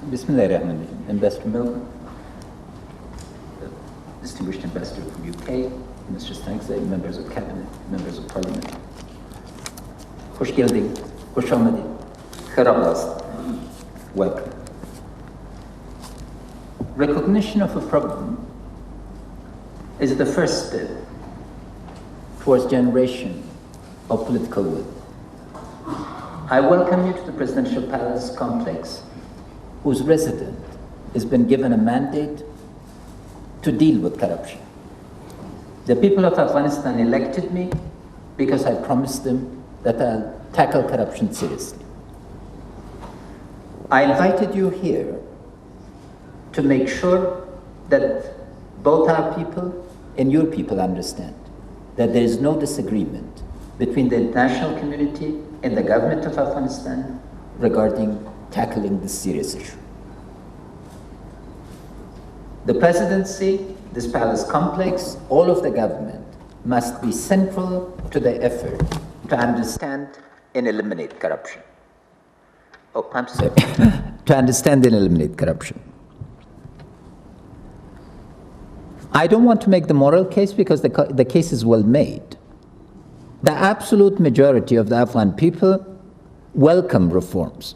Bismillahirrahmanirrahim. Ambassador Milgram, distinguished ambassador from UK, Mr. Stankzai, members of cabinet, members of parliament. Hoş geldin, hoş olmadın. Welcome. Recognition of a problem is the first step towards generation of political will. I welcome you to the Presidential Palace complex, whose resident has been given a mandate to deal with corruption. The people of Afghanistan elected me because I promised them that I'll tackle corruption seriously. I invited you here to make sure that both our people and your people understand that there is no disagreement between the international community and the government of Afghanistan regarding tackling this serious issue. The presidency, this palace complex, all of the government must be central to the effort to understand and eliminate corruption. Oh, I'm sorry. To understand and eliminate corruption. I don't want to make the moral case because the case is well made. The absolute majority of the Afghan people welcome reforms.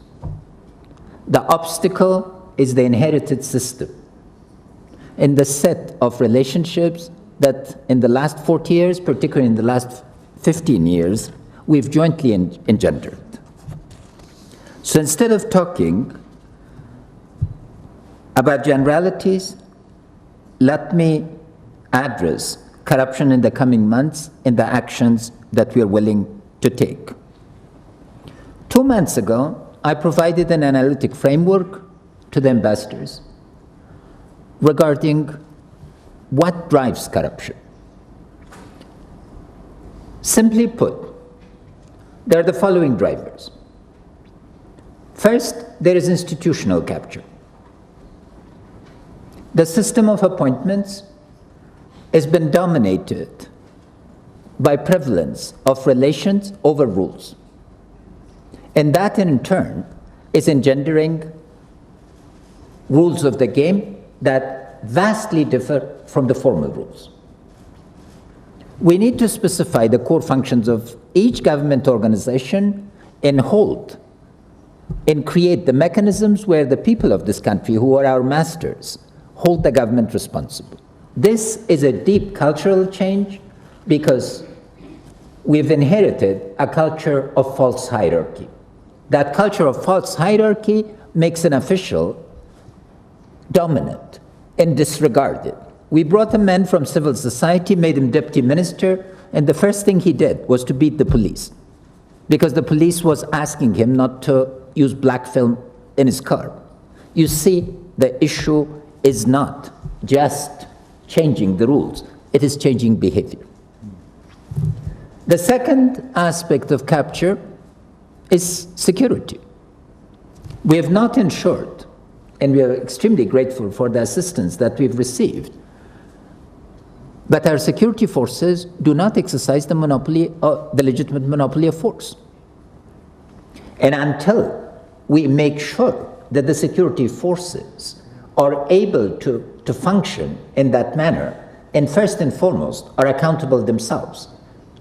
The obstacle is the inherited system and the set of relationships that in the last 40 years, particularly in the last 15 years, we've jointly engendered. So instead of talking about generalities, let me address corruption in the coming months and the actions that we are willing to take. 2 months ago, I provided an analytic framework to the ambassadors regarding what drives corruption. Simply put, there are the following drivers. First, there is institutional capture. The system of appointments has been dominated by prevalence of relations over rules. And that in turn is engendering rules of the game that vastly differ from the formal rules. We need to specify the core functions of each government organization and hold and create the mechanisms where the people of this country, who are our masters, hold the government responsible. This is a deep cultural change because we've inherited a culture of false hierarchy. That culture of false hierarchy makes an official dominant and disregarded. We brought a man from civil society, made him deputy minister, and the first thing he did was to beat the police because the police was asking him not to use black film in his car. You see, the issue is not just changing the rules, it is changing behavior. The second aspect of capture is security. We have not ensured, and we are extremely grateful for the assistance that we've received, but our security forces do not exercise the monopoly, the legitimate monopoly of force. And until we make sure that the security forces are able to function in that manner, and first and foremost are accountable themselves.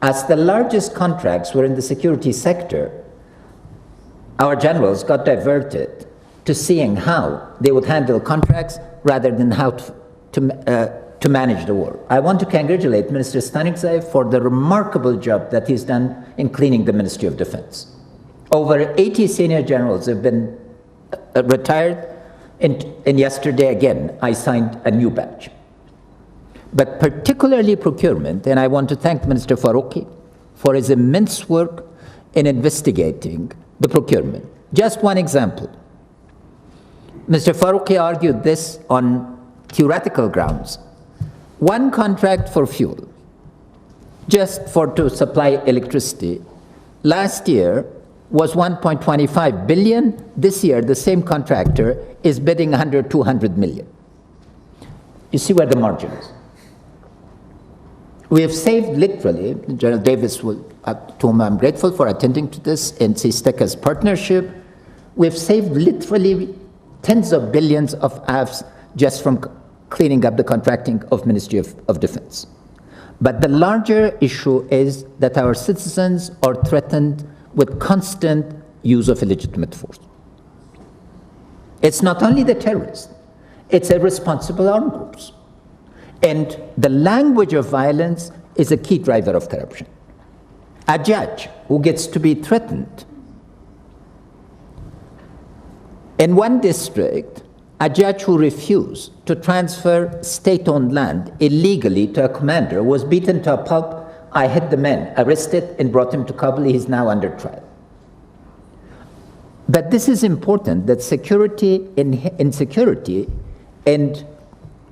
As the largest contracts were in the security sector, our generals got diverted to seeing how they would handle contracts rather than how to manage the war. I want to congratulate Minister Stanikzai for the remarkable job that he's done in cleaning the Ministry of Defense. Over 80 senior generals have been retired, and yesterday again I signed a new batch. But particularly procurement, and I want to thank Minister Faruqi for his immense work in investigating the procurement. Just one example. Mr. Faruqi argued this on theoretical grounds. One contract for fuel, just to supply electricity, last year was 1.25 billion. This year, the same contractor is bidding 200 million. You see where the margin is. We have saved literally, General Davis, to whom I'm grateful for attending to this, and CSTECA's partnership, we have saved literally tens of billions of AFs just from cleaning up the contracting of Ministry of Defense. But the larger issue is that our citizens are threatened with constant use of illegitimate force. It's not only the terrorists, it's irresponsible armed groups. And the language of violence is a key driver of corruption. A judge who gets to be threatened. In one district, a judge who refused to transfer state-owned land illegally to a commander was beaten to a pulp. I had the man arrested and brought him to Kabul. He is now under trial. But this is important, that insecurity and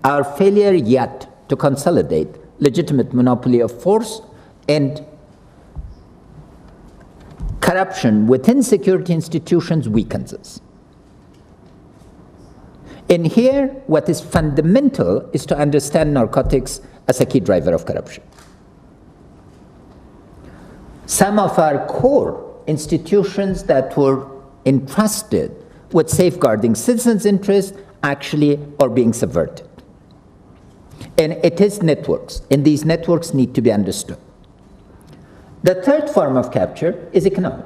our failure yet to consolidate legitimate monopoly of force and corruption within security institutions weakens us. And here, what is fundamental is to understand narcotics as a key driver of corruption. Some of our core institutions that were entrusted with safeguarding citizens' interests actually are being subverted. And it is networks, and these networks need to be understood. The third form of capture is economic.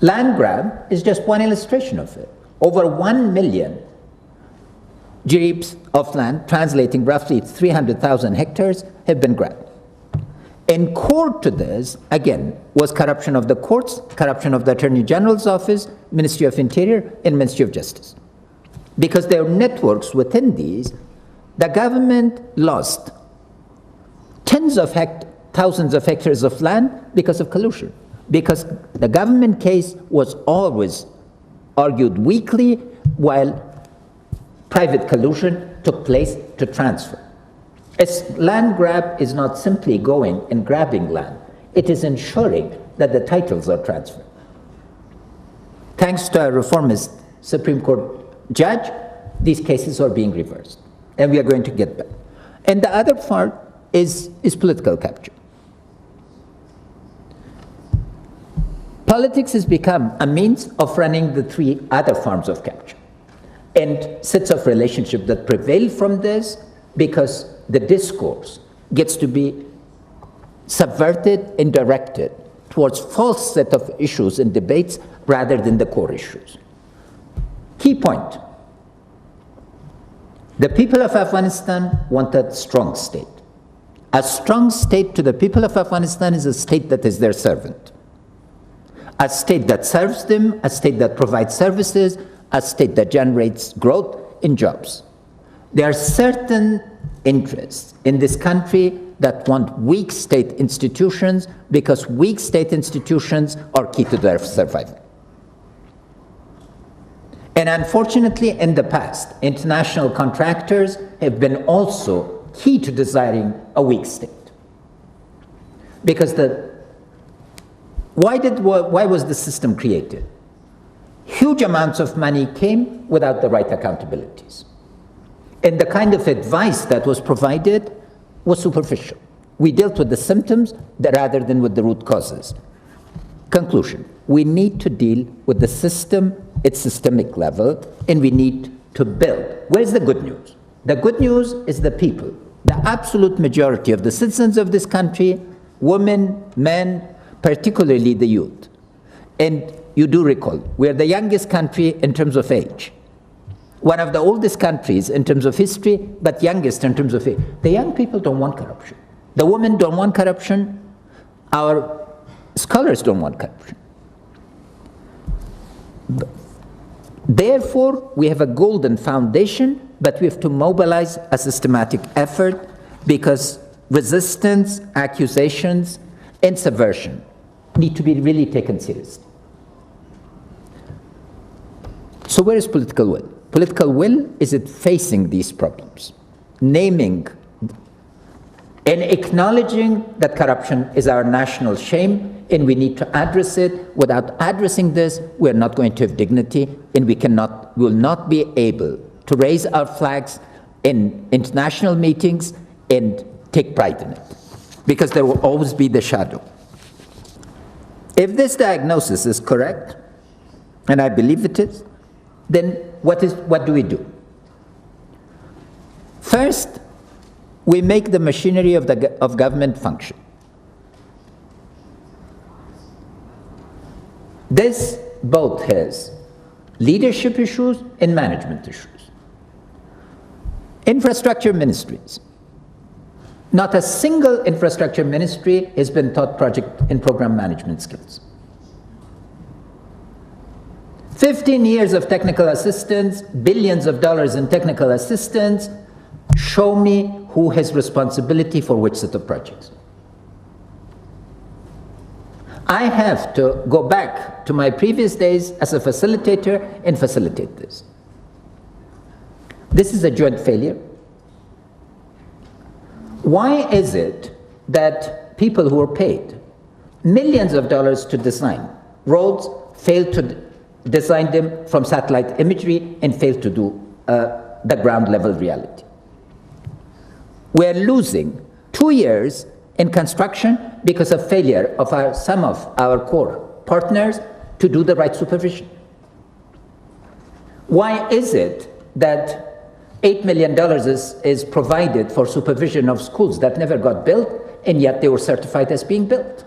Land grab is just one illustration of it. Over 1 million jeeps of land, translating roughly 300,000 hectares, have been grabbed. And core to this, again, was corruption of the courts, corruption of the Attorney General's office, Ministry of Interior, and Ministry of Justice. Because there are networks within these, the government lost tens of thousands of hectares of land because of collusion. Because the government case was always argued weakly, while private collusion took place to transfer. As land grab is not simply going and grabbing land, it is ensuring that the titles are transferred. Thanks to a reformist Supreme Court judge, these cases are being reversed, and we are going to get back. And the other part is political capture. Politics has become a means of running the three other forms of capture, and sets of relationship that prevail from this, because the discourse gets to be subverted and directed towards false set of issues and debates rather than the core issues. Key point. The people of Afghanistan want a strong state. A strong state to the people of Afghanistan is a state that is their servant. A state that serves them, a state that provides services, a state that generates growth in jobs. There are certain interests in this country that want weak state institutions, because weak state institutions are key to their survival. And unfortunately, in the past, international contractors have been also key to desiring a weak state. Because why was the system created? Huge amounts of money came without the right accountabilities. And the kind of advice that was provided was superficial. We dealt with the symptoms rather than with the root causes. Conclusion, we need to deal with the system at systemic level, and we need to build. Where's the good news? The good news is the people. The absolute majority of the citizens of this country, women, men, particularly the youth. And you do recall, we are the youngest country in terms of age. One of the oldest countries in terms of history, but youngest in terms of age. The young people don't want corruption. The women don't want corruption. Our scholars don't want corruption. Therefore, we have a golden foundation, but we have to mobilize a systematic effort, because resistance, accusations, and subversion need to be really taken seriously. So where is political will? Political will is it facing these problems, naming and acknowledging that corruption is our national shame, and we need to address it. Without addressing this, we're not going to have dignity, and we will not be able to raise our flags in international meetings and take pride in it, because there will always be the shadow. If this diagnosis is correct, and I believe it is, then what do we do? First, we make the machinery of government function. This both has leadership issues and management issues. Infrastructure ministries. Not a single infrastructure ministry has been taught project and program management skills. 15 years of technical assistance, billions of dollars in technical assistance. Show me who has responsibility for which set of projects. I have to go back to my previous days as a facilitator and facilitate this. This is a joint failure. Why is it that people who are paid millions of dollars to design roads fail to design them from satellite imagery and fail to do the ground level reality? We're losing 2 years in construction because of failure of some of our core partners to do the right supervision. Why is it that $8 million is provided for supervision of schools that never got built, and yet they were certified as being built?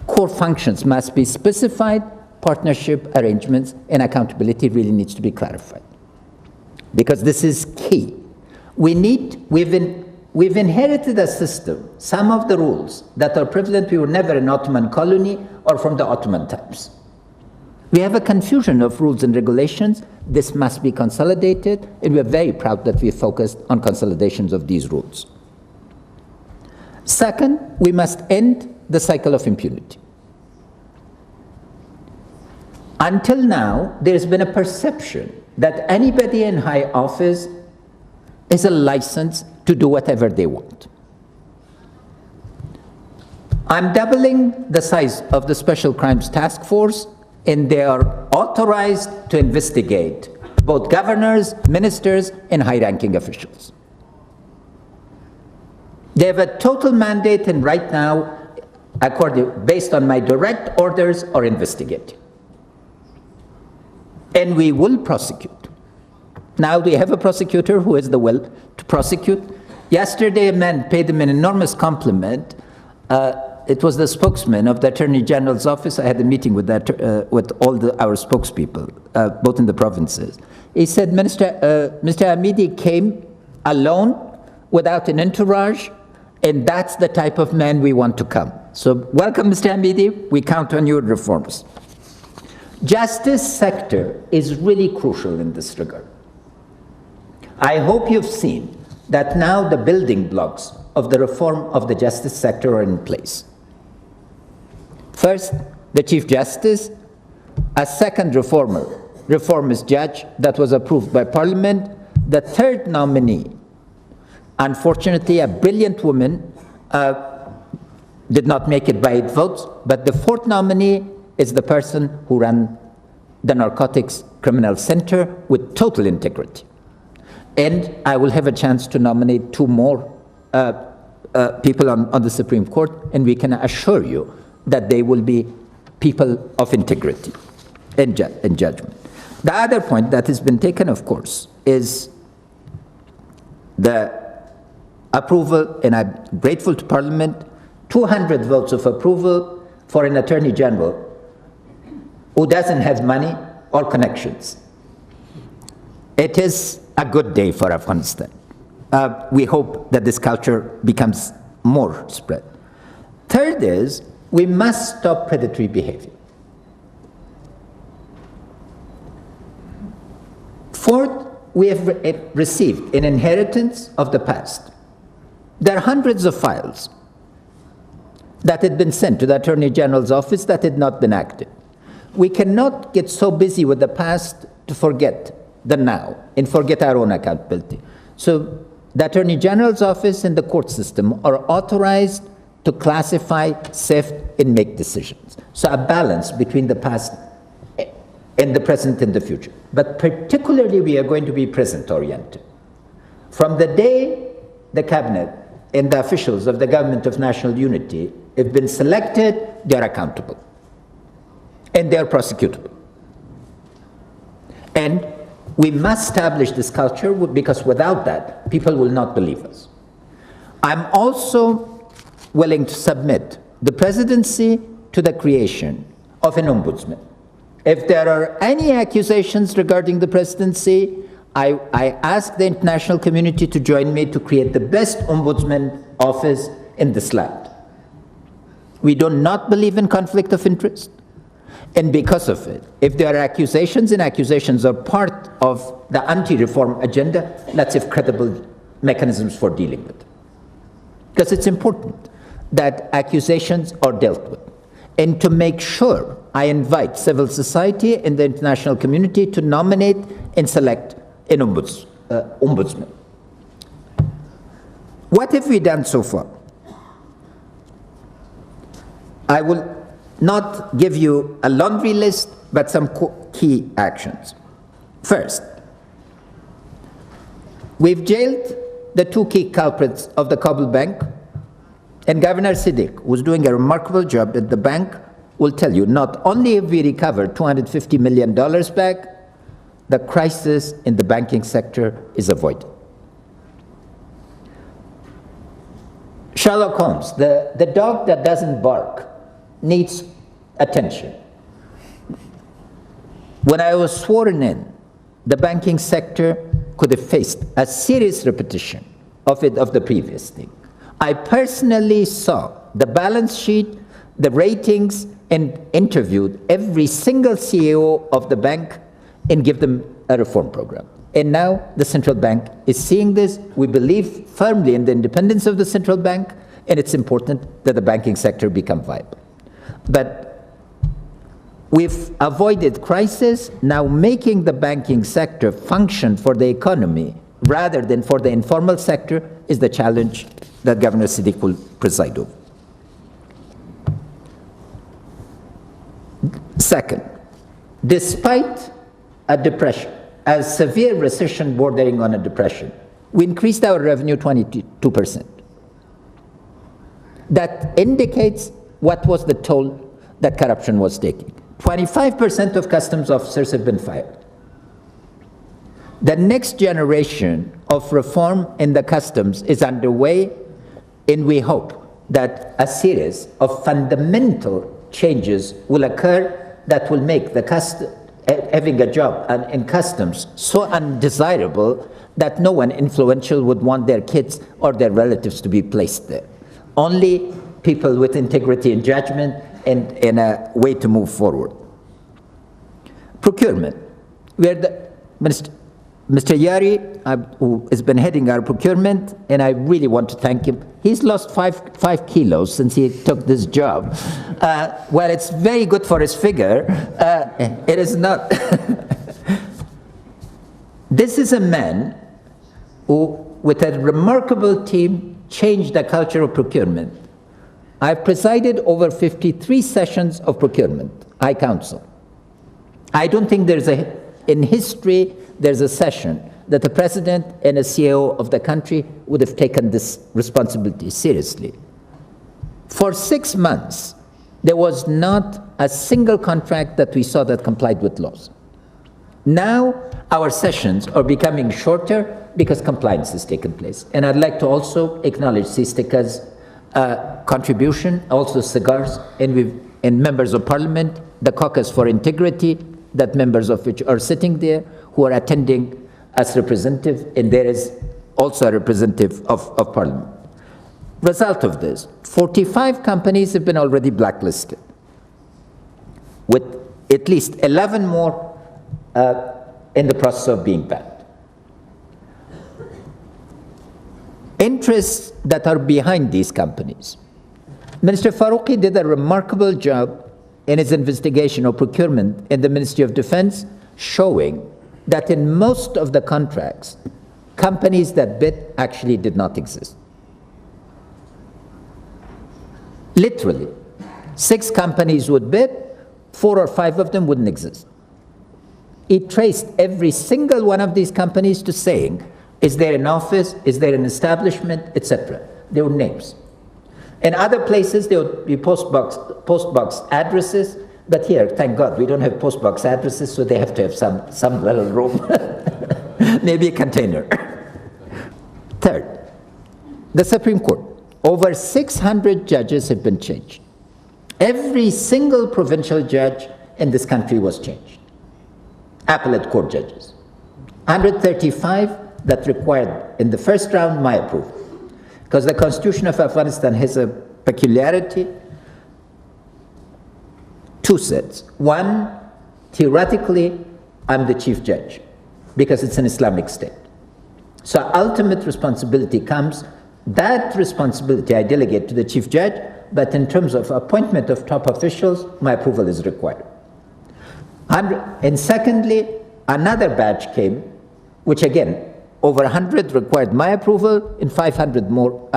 Core functions must be specified, partnership arrangements and accountability really needs to be clarified, because this is key. We've inherited a system, some of the rules that are prevalent, we were never an Ottoman colony or from the Ottoman times. We have a confusion of rules and regulations. This must be consolidated, and we're very proud that we focused on consolidations of these rules. Second, we must end the cycle of impunity. Until now, there's been a perception that anybody in high office is a license to do whatever they want. I'm doubling the size of the Special Crimes Task Force, and they are authorized to investigate both governors, ministers, and high-ranking officials. They have a total mandate, and right now, based on my direct orders, are investigating. And we will prosecute. Now we have a prosecutor who has the will to prosecute. Yesterday, a man paid him an enormous compliment. It was the spokesman of the Attorney General's office. I had a meeting with all our spokespeople, both in the provinces. He said, Mr. Hamidi came alone, without an entourage, and that's the type of man we want to come. So welcome, Mr. Hamidi. We count on your reforms. Justice sector is really crucial in this regard. I hope you've seen that now the building blocks of the reform of the justice sector are in place. First, the Chief Justice, a second reformist judge that was approved by Parliament, the third nominee, unfortunately a brilliant woman, did not make it by 8 votes, but the fourth nominee is the person who ran the Narcotics Criminal Center with total integrity. And I will have a chance to nominate 2 more people on the Supreme Court, and we can assure you that they will be people of integrity and judgment. The other point that has been taken, of course, is the approval, and I'm grateful to Parliament, 200 votes of approval for an Attorney General who doesn't have money or connections. It is a good day for Afghanistan. We hope that this culture becomes more spread. Third is, we must stop predatory behavior. Fourth, we have received an inheritance of the past. There are hundreds of files that had been sent to the Attorney General's office that had not been acted. We cannot get so busy with the past to forget the now and forget our own accountability. So the Attorney General's office and the court system are authorized to classify, sift, and make decisions. So a balance between the past and the present and the future. But particularly, we are going to be present-oriented. From the day the cabinet and the officials of the Government of National Unity have been selected, they are accountable. and they're prosecutable. And we must establish this culture, because without that, people will not believe us. I'm also willing to submit the presidency to the creation of an ombudsman. If there are any accusations regarding the presidency, I ask the international community to join me to create the best ombudsman office in this land. We do not believe in conflict of interest. And because of it, if there are accusations, and accusations are part of the anti-reform agenda, let's have credible mechanisms for dealing with it. Because it's important that accusations are dealt with. And to make sure, I invite civil society and the international community to nominate and select an ombudsman. What have we done so far? I will not give you a laundry list, but some key actions. First, we've jailed the two key culprits of the Kabul Bank, and Governor Siddiq, who's doing a remarkable job at the bank, will tell you not only have we recovered $250 million back, the crisis in the banking sector is avoided. Sherlock Holmes, the dog that doesn't bark, needs attention. When I was sworn in, the banking sector could have faced a serious repetition of the previous thing. I personally saw the balance sheet, the ratings, and interviewed every single CEO of the bank and give them a reform program. And now the central bank is seeing this. We believe firmly in the independence of the central bank, and it's important that the banking sector become viable. But we've avoided crisis, now making the banking sector function for the economy rather than for the informal sector is the challenge that Governor Siddiq will preside over. Second, despite a depression, a severe recession bordering on a depression, we increased our revenue 22%. That indicates what was the toll that corruption was taking. 25% of customs officers have been fired. The next generation of reform in the customs is underway, and we hope that a series of fundamental changes will occur that will make having a job in customs so undesirable that no one influential would want their kids or their relatives to be placed there. Only people with integrity and judgment and a way to move forward. Procurement. Mr. Yari, who has been heading our procurement, and I really want to thank him. He's lost 5 kilos since he took this job. Well, it's very good for his figure. It is not. This is a man who, with a remarkable team, changed the culture of procurement. I've presided over 53 sessions of procurement, I counsel. I don't think in history, there's a session that the president and a CEO of the country would have taken this responsibility seriously. For 6 months, there was not a single contract that we saw that complied with laws. Now, our sessions are becoming shorter because compliance has taken place. And I'd like to also acknowledge Sistika's contribution, also Cigars, and members of parliament, the Caucus for Integrity, that members of which are sitting there, who are attending as representative, and there is also a representative of parliament. Result of this, 45 companies have been already blacklisted, with at least 11 more in the process of being banned. Interests that are behind these companies. Minister Farouqi did a remarkable job in his investigation of procurement in the Ministry of Defense, showing that in most of the contracts, companies that bid actually did not exist. Literally, 6 companies would bid, 4 or 5 of them wouldn't exist. He traced every single one of these companies to saying, is there an office, is there an establishment, etc. There were names. In other places, there would be post box addresses, But here, thank God, we don't have postbox addresses, so they have to have some little room, maybe a container. Third, the Supreme Court. Over 600 judges have been changed. Every single provincial judge in this country was changed. Appellate court judges. 135 that required, in the first round, my approval. Because the Constitution of Afghanistan has a peculiarity. Two sets. One, theoretically, I'm the chief judge because it's an Islamic state. So ultimate responsibility comes, that responsibility I delegate to the chief judge, but in terms of appointment of top officials, my approval is required. And secondly, another batch came, which again, over 100 required my approval, and 500 more,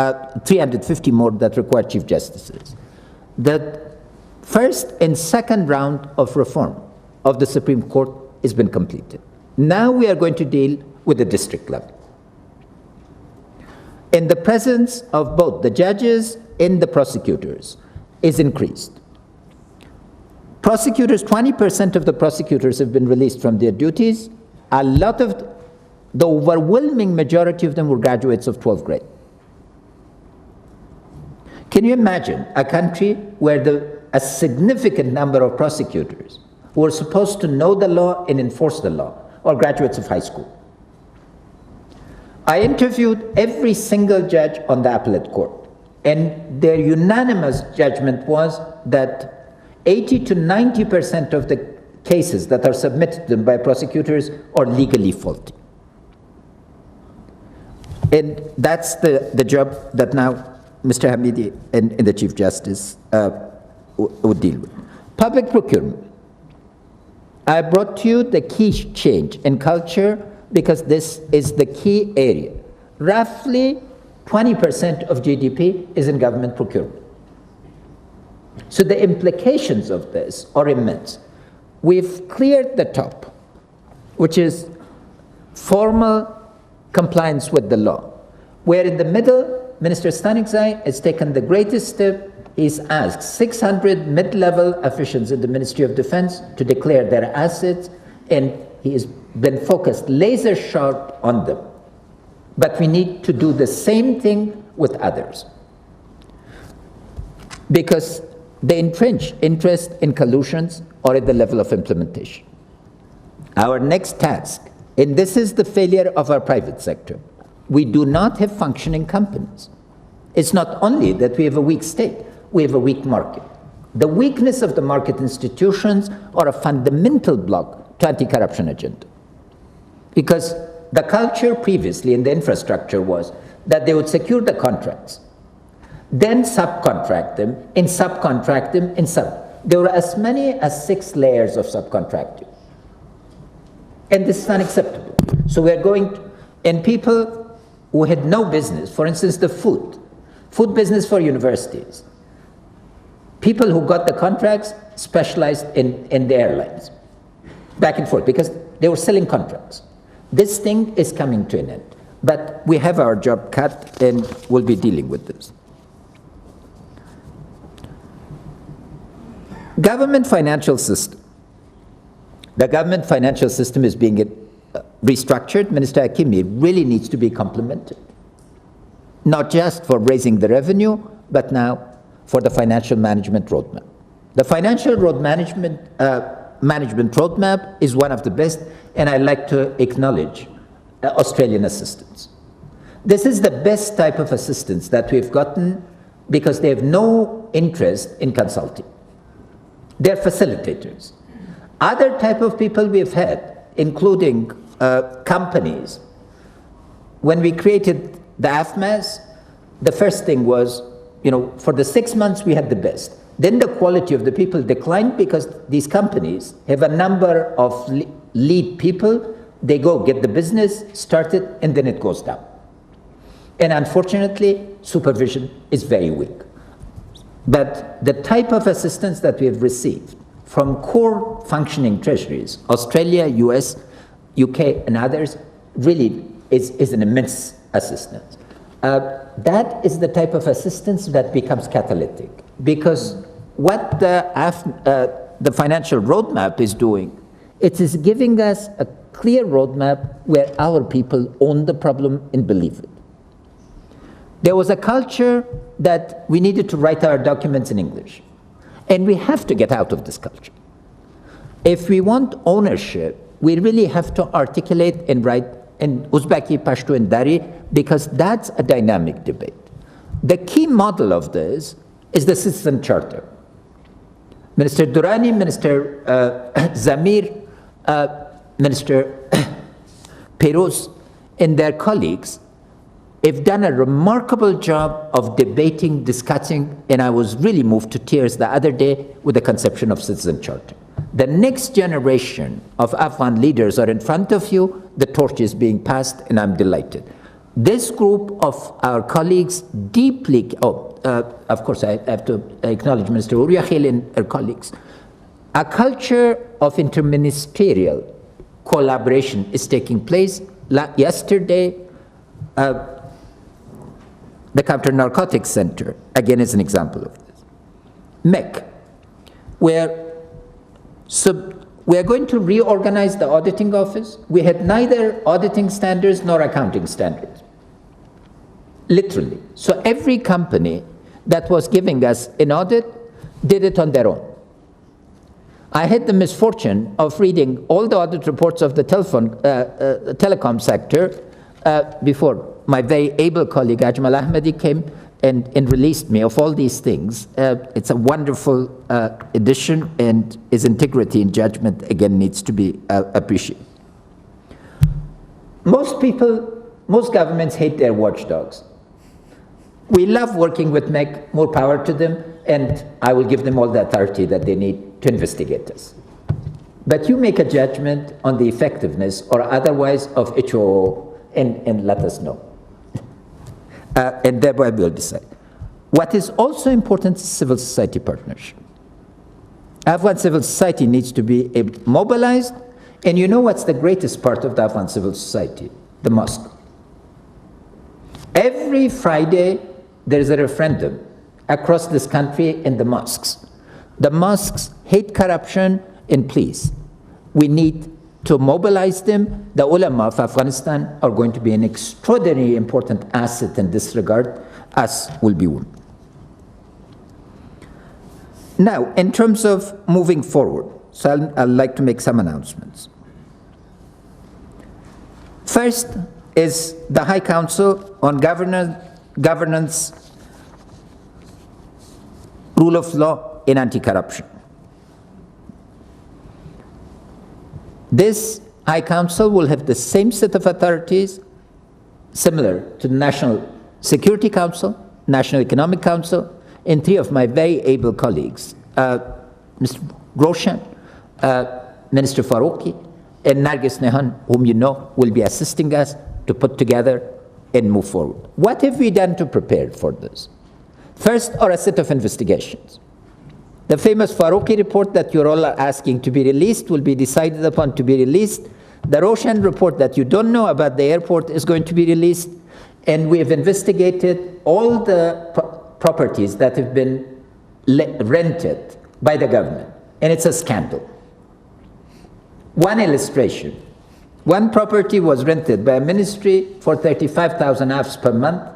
350 more that required chief justices. The first and second round of reform of the Supreme Court has been completed. Now we are going to deal with the district level. In the presence of both the judges and the prosecutors is increased. Prosecutors, 20% of the prosecutors have been released from their duties. A lot of, the overwhelming majority of them were graduates of 12th grade. Can you imagine a country where a significant number of prosecutors who are supposed to know the law and enforce the law are graduates of high school? I interviewed every single judge on the appellate court, and their unanimous judgment was that 80 to 90% of the cases that are submitted to them by prosecutors are legally faulty. And that's the job that now Mr. Hamidi and the Chief Justice would deal with. Public procurement. I brought to you the key change in culture because this is the key area. Roughly 20% of GDP is in government procurement. So the implications of this are immense. We've cleared the top, which is formal compliance with the law. Where in the middle, Minister Stanikzai has taken the greatest step. He's asked 600 mid-level officials in the Ministry of Defense to declare their assets, and he has been focused laser sharp on them. But we need to do the same thing with others, because the entrenched interest in collusions are at the level of implementation. Our next task, and this is the failure of our private sector, we do not have functioning companies. It's not only that we have a weak state, we have a weak market. The weakness of the market institutions are a fundamental block to anti-corruption agenda. Because the culture previously in the infrastructure was that they would secure the contracts, then subcontract them, and subcontract them, and there were as many as 6 layers of subcontracting. And this is unacceptable. So we're going to, and people who had no business, for instance, the food business for universities, people who got the contracts specialized in the airlines, back and forth, because they were selling contracts. This thing is coming to an end. But we have our job cut, and we'll be dealing with this. Government financial system. The government financial system is being restructured. Minister Hakimi really needs to be complimented, not just for raising the revenue, but now for the financial management roadmap. The financial management roadmap is one of the best, and I'd like to acknowledge Australian assistance. This is the best type of assistance that we've gotten because they have no interest in consulting. They're facilitators. Other type of people we've had, including companies, when we created the AFMAS, the first thing was, for the 6 months we had the best. Then the quality of the people declined because these companies have a number of lead people. They go get the business started, and then it goes down. And unfortunately, supervision is very weak. But the type of assistance that we have received from core functioning treasuries, Australia, US, UK, and others, really is an immense assistance. That is the type of assistance that becomes catalytic, because what the the financial roadmap is doing, it is giving us a clear roadmap where our people own the problem and believe it. There was a culture that we needed to write our documents in English, and we have to get out of this culture. If we want ownership, we really have to articulate and write in Uzbeki, Pashto, and Dari, because that's a dynamic debate. The key model of this is the citizen charter. Minister Durrani, Minister Zamir, Minister Peroz, and their colleagues have done a remarkable job of debating, discussing, and I was really moved to tears the other day with the conception of citizen charter. The next generation of Afghan leaders are in front of you, the torch is being passed, and I'm delighted. This group of our colleagues deeply, of course I have to acknowledge Minister Uriakhil and her colleagues. A culture of interministerial collaboration is taking place. Yesterday, the Counter-Narcotics Center, again, is an example of this. MEC, where we are going to reorganize the auditing office. We had neither auditing standards nor accounting standards, literally. So every company that was giving us an audit did it on their own. I had the misfortune of reading all the audit reports of the telecom sector before my very able colleague Ajmal Ahmadi came and released me of all these things. It's a wonderful addition, and his integrity and judgment again needs to be appreciated. Most people, most governments hate their watchdogs. We love working with MEC, more power to them, and I will give them all the authority that they need to investigate us. But you make a judgment on the effectiveness or otherwise of HOO and let us know. And thereby we'll decide. What is also important is civil society partnership. Afghan civil society needs to be mobilized, and you know what's the greatest part of the Afghan civil society? The mosque. Every Friday, there is a referendum across this country in the mosques. The mosques hate corruption, and please, we need to mobilize them. The ulama of Afghanistan are going to be an extraordinarily important asset in this regard, as will be one. Now, in terms of moving forward, so I'd like to make some announcements. First is the High Council on Governance, Rule of Law, and Anti-Corruption. This High Council will have the same set of authorities similar to the National Security Council, National Economic Council, and three of my very able colleagues, Mr. Roshan, Minister Farouqi, and Nargis Nehan, whom you know will be assisting us to put together and move forward. What have we done to prepare for this? First are a set of investigations. The famous Farouqi report that you're all asking to be released will be decided upon to be released. The Roshan report that you don't know about the airport is going to be released. And we have investigated all the properties that have been rented by the government. And it's a scandal. One illustration. One property was rented by a ministry for 35,000 AFs per month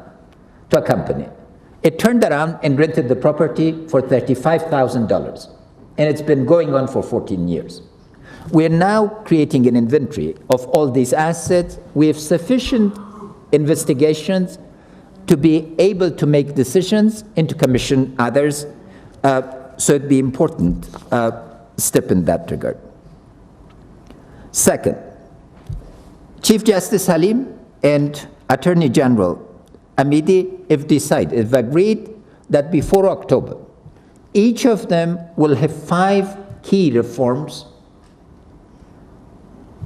to a company. It turned around and rented the property for $35,000, and it's been going on for 14 years. We're now creating an inventory of all these assets. We have sufficient investigations to be able to make decisions and to commission others, so it'd be important step in that regard. Second, Chief Justice Halim and Attorney General Amidi have agreed that before October, each of them will have 5 key reforms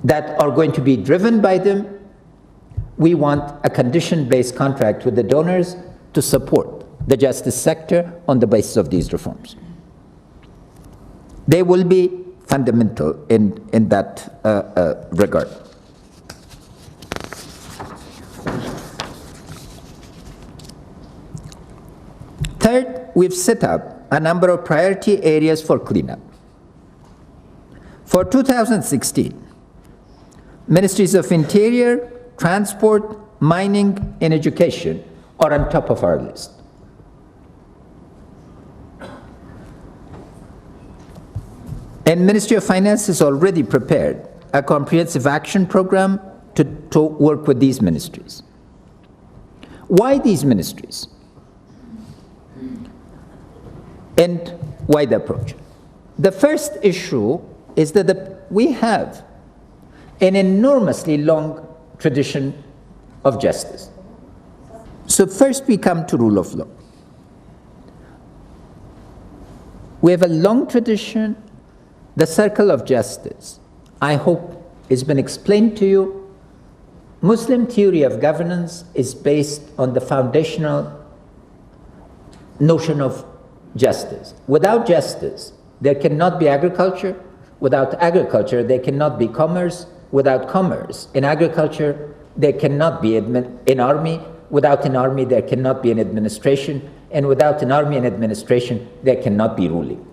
that are going to be driven by them. We want a condition-based contract with the donors to support the justice sector on the basis of these reforms. They will be fundamental in that regard. Third, we've set up a number of priority areas for cleanup. For 2016, Ministries of Interior, Transport, Mining, and Education are on top of our list. And Ministry of Finance has already prepared a comprehensive action program to work with these ministries. Why these ministries? And why the approach? The first issue is that we have an enormously long tradition of justice. So first we come to rule of law. We have a long tradition. The circle of justice, I hope, has been explained to you. Muslim theory of governance is based on the foundational notion of justice. Without justice, there cannot be agriculture. Without agriculture, there cannot be commerce. Without commerce, in agriculture, there cannot be an army. Without an army, there cannot be an administration. And without an army and administration, there cannot be ruling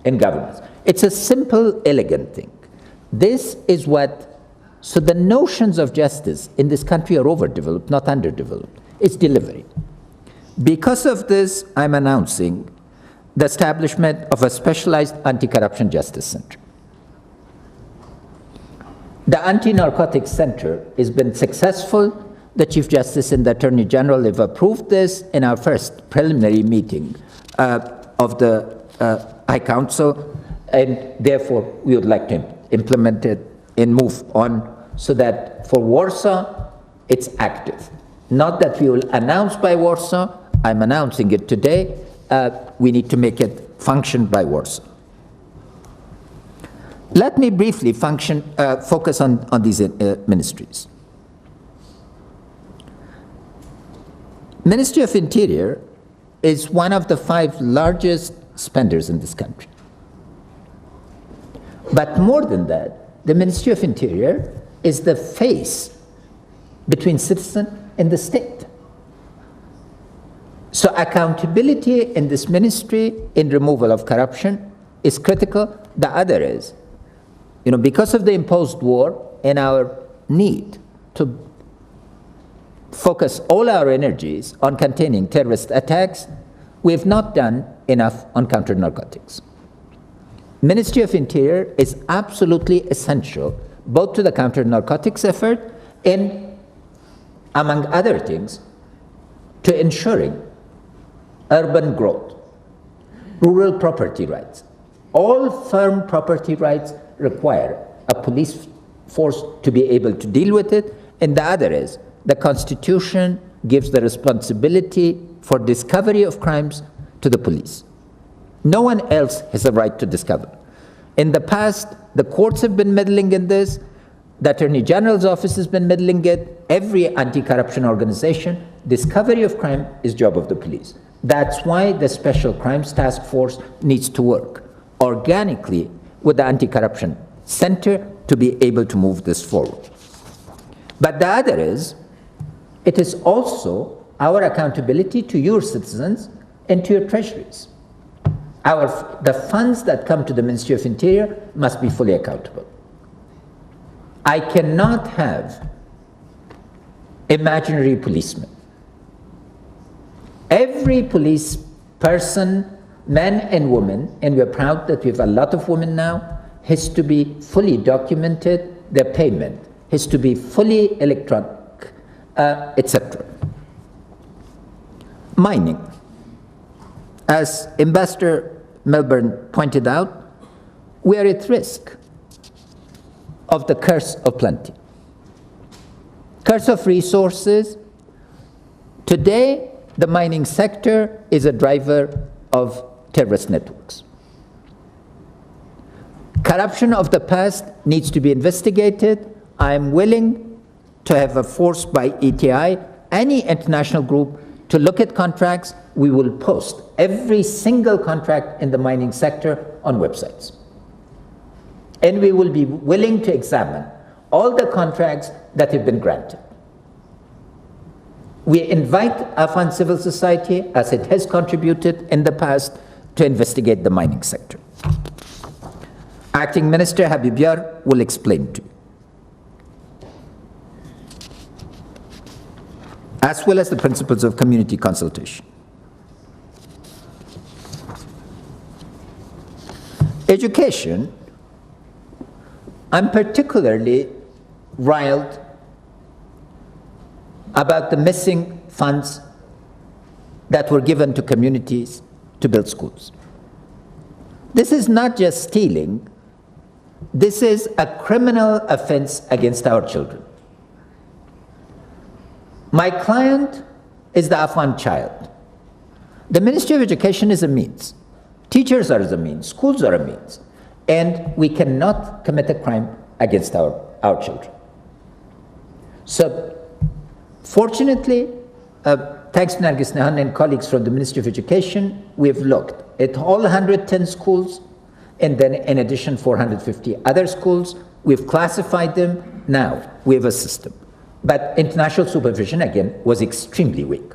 and governance. It's a simple, elegant thing. This is what, so the notions of justice in this country are overdeveloped, not underdeveloped. It's delivery. Because of this, I'm announcing the establishment of a specialized anti-corruption justice center. The Anti-Narcotics Center has been successful. The Chief Justice and the Attorney General have approved this in our first preliminary meeting of the High Council, and therefore we would like to implement it and move on so that for Warsaw, it's active. Not that we will announce by Warsaw, I'm announcing it today, we need to make it function by Warsaw. Let me briefly focus on these ministries. Ministry of Interior is one of the 5 largest spenders in this country. But more than that, the Ministry of Interior is the face between citizen and the state. So accountability in this ministry in removal of corruption is critical. The other is, because of the imposed war and our need to focus all our energies on containing terrorist attacks, we have not done enough on counter-narcotics. Ministry of Interior is absolutely essential both to the counter-narcotics effort and, among other things, to ensuring urban growth, rural property rights. All firm property rights require a police force to be able to deal with it, and the other is the Constitution gives the responsibility for discovery of crimes to the police. No one else has a right to discover. In the past, the courts have been meddling in this, the Attorney General's office has been meddling in it, every anti-corruption organization, discovery of crime is job of the police. That's why the Special Crimes Task Force needs to work organically with the Anti-Corruption Center to be able to move this forward. But the other is, it is also our accountability to your citizens and to your treasuries. The funds that come to the Ministry of Interior must be fully accountable. I cannot have imaginary policemen. Every police person, man and woman, and we're proud that we have a lot of women now, has to be fully documented, their payment has to be fully electronic, etc. Mining. As Ambassador Melbourne pointed out, we are at risk of the curse of plenty. Curse of resources. Today, the mining sector is a driver of terrorist networks. Corruption of the past needs to be investigated. I am willing to have a force by ETI, any international group, to look at contracts. We will post every single contract in the mining sector on websites. And we will be willing to examine all the contracts that have been granted. We invite Afghan civil society, as it has contributed in the past, to investigate the mining sector. Acting Minister Habibyar will explain to you, as well as the principles of community consultation. Education, I'm particularly riled about the missing funds that were given to communities to build schools. This is not just stealing, this is a criminal offense against our children. My client is the Afghan child. The Ministry of Education is a means. Teachers are the means, schools are a means. And we cannot commit a crime against our children. So, fortunately, thanks to Nargis Nahan and colleagues from the Ministry of Education, we've looked at all 110 schools, and then in addition 450 other schools. We've classified them. Now we have a system. But international supervision, again, was extremely weak.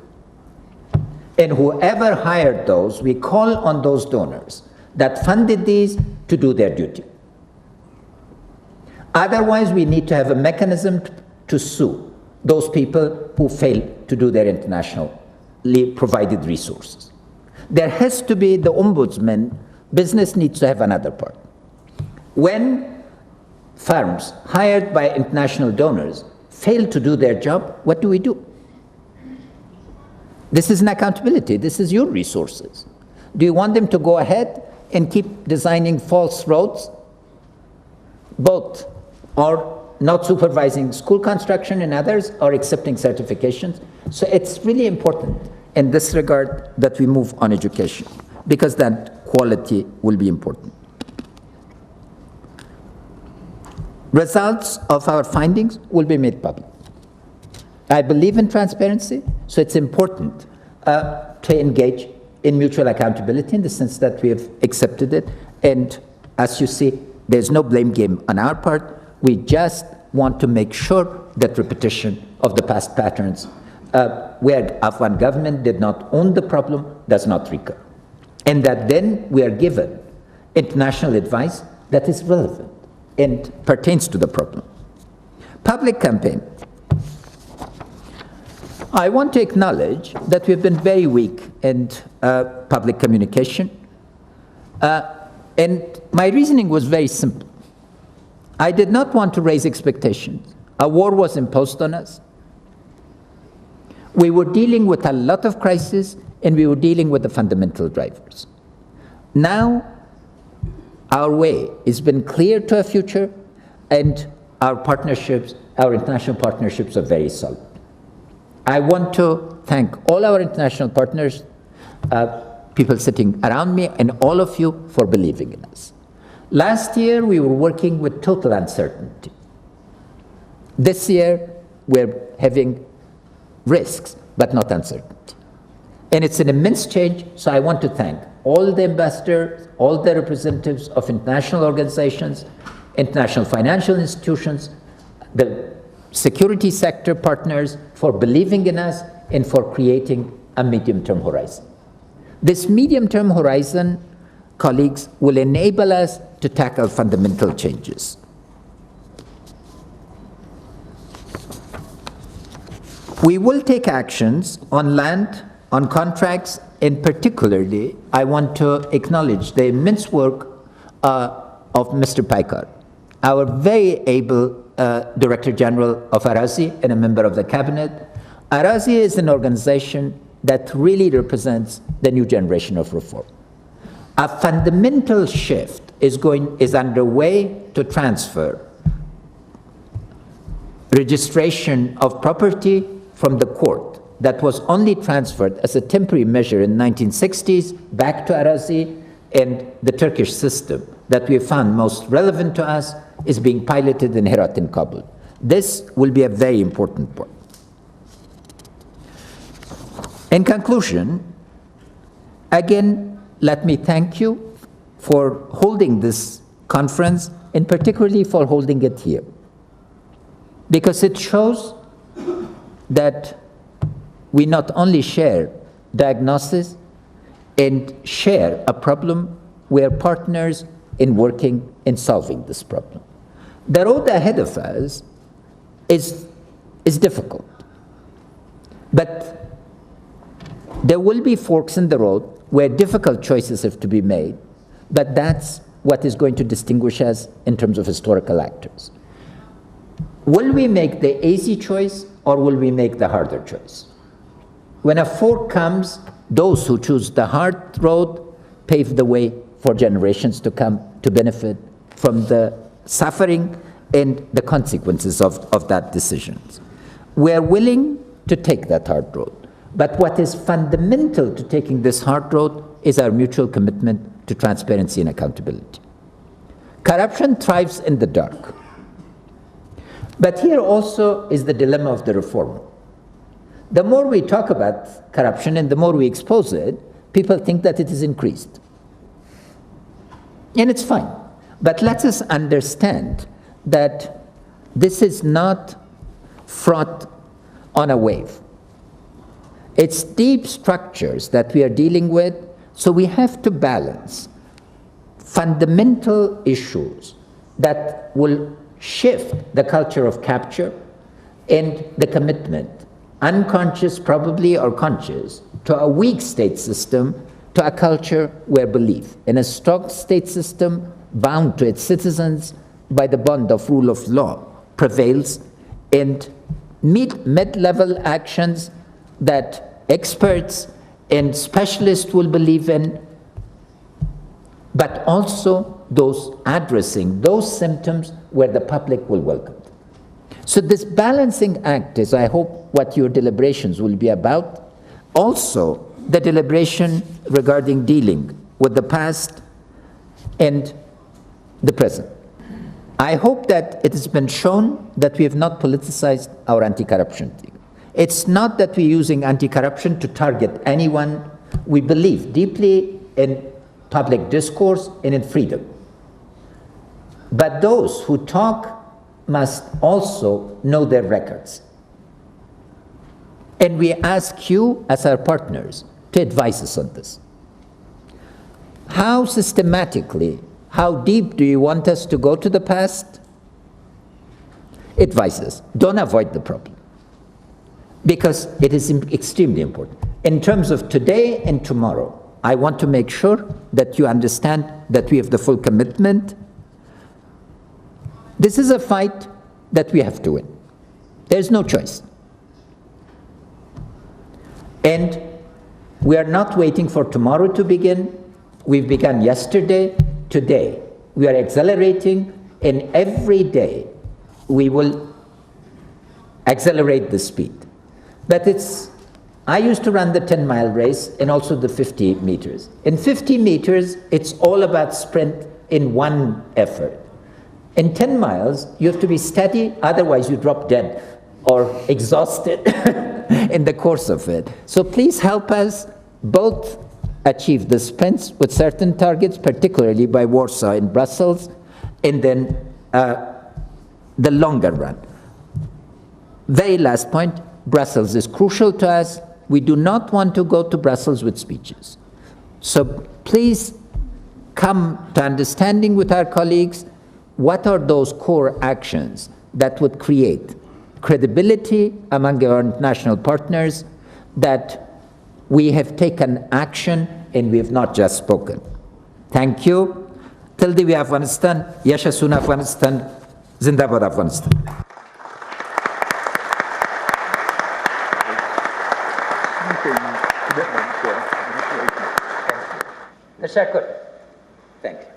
And whoever hired those, we call on those donors that funded these to do their duty. Otherwise, we need to have a mechanism to sue those people who failed to do their internationally provided resources. There has to be the ombudsman. Business needs to have another part. When firms hired by international donors fail to do their job, what do we do? This is an accountability. This is your resources. Do you want them to go ahead and keep designing false roads, both or not supervising school construction and others, or accepting certifications? So it's really important in this regard that we move on education, because that quality will be important. Results of our findings will be made public. I believe in transparency, so it's important to engage in mutual accountability in the sense that we have accepted it. And as you see, there's no blame game on our part. We just want to make sure that repetition of the past patterns where Afghan government did not own the problem does not recur. And that then we are given international advice that is relevant and pertains to the problem. Public campaign. I want to acknowledge that we've been very weak in public communication. And my reasoning was very simple. I did not want to raise expectations. A war was imposed on us. We were dealing with a lot of crises, and we were dealing with the fundamental drivers. Now, our way has been clear to a future, and our partnerships, our international partnerships are very solid. I want to thank all our international partners, people sitting around me, and all of you for believing in us. Last year, we were working with total uncertainty. This year, we're having risks, but not uncertainty. And it's an immense change, so I want to thank all the ambassadors, all the representatives of international organizations, international financial institutions, the security sector partners for believing in us and for creating a medium-term horizon. This medium-term horizon, colleagues, will enable us to tackle fundamental changes. We will take actions on land, on contracts, and particularly, I want to acknowledge the immense work of Mr. Paikar, our very able Director General of Arazi and a member of the cabinet. Arazi is an organization that really represents the new generation of reform. A fundamental shift is underway to transfer registration of property from the court that was only transferred as a temporary measure in the 1960s back to Arazi, and the Turkish system that we found most relevant to us is being piloted in Herat and Kabul. This will be a very important point. In conclusion, again, let me thank you for holding this conference, and particularly for holding it here, because it shows that we not only share diagnosis and share a problem, we are partners in working in solving this problem. The road ahead of us is difficult, but there will be forks in the road where difficult choices have to be made, but that's what is going to distinguish us in terms of historical actors. Will we make the easy choice or will we make the harder choice? When a fork comes, those who choose the hard road pave the way for generations to come to benefit from the suffering and the consequences of that decision. We are willing to take that hard road. But what is fundamental to taking this hard road is our mutual commitment to transparency and accountability. Corruption thrives in the dark. But here also is the dilemma of the reformer. The more we talk about corruption and the more we expose it, people think that it is increased. And it's fine. But let us understand that this is not fraught on a wave. It's deep structures that we are dealing with, so we have to balance fundamental issues that will shift the culture of capture and the commitment, unconscious probably or conscious, to a weak state system, to a culture where belief in a strong state system bound to its citizens by the bond of rule of law prevails, and mid-level actions that experts and specialists will believe in, but also those addressing those symptoms where the public will welcome them. So this balancing act is, I hope, what your deliberations will be about. Also, the deliberation regarding dealing with the past and the present. I hope that it has been shown that we have not politicized our anti-corruption thing. It's not that we're using anti-corruption to target anyone. We believe deeply in public discourse and in freedom. But those who talk must also know their records. And we ask you, as our partners, to advise us on this. How systematically, how deep do you want us to go to the past? Advise us. Don't avoid the problem, because it is extremely important. In terms of today and tomorrow, I want to make sure that you understand that we have the full commitment. This is a fight that we have to win. There's no choice. And we are not waiting for tomorrow to begin. We've begun yesterday. Today, we are accelerating, and every day we will accelerate the speed. But I used to run the 10-mile race and also the 50 meters. In 50 meters, it's all about sprint in one effort. In 10 miles, you have to be steady, otherwise you drop dead or exhausted in the course of it. So please help us both achieve the sprints with certain targets, particularly by Warsaw and Brussels, and then the longer run. Very last point, Brussels is crucial to us. We do not want to go to Brussels with speeches. So please come to understanding with our colleagues what are those core actions that would create credibility among our international partners, that we have taken action and we have not just spoken. Thank you. Till the Afghanistan, Yashasun Afghanistan, Zindabad Afghanistan. Thank you.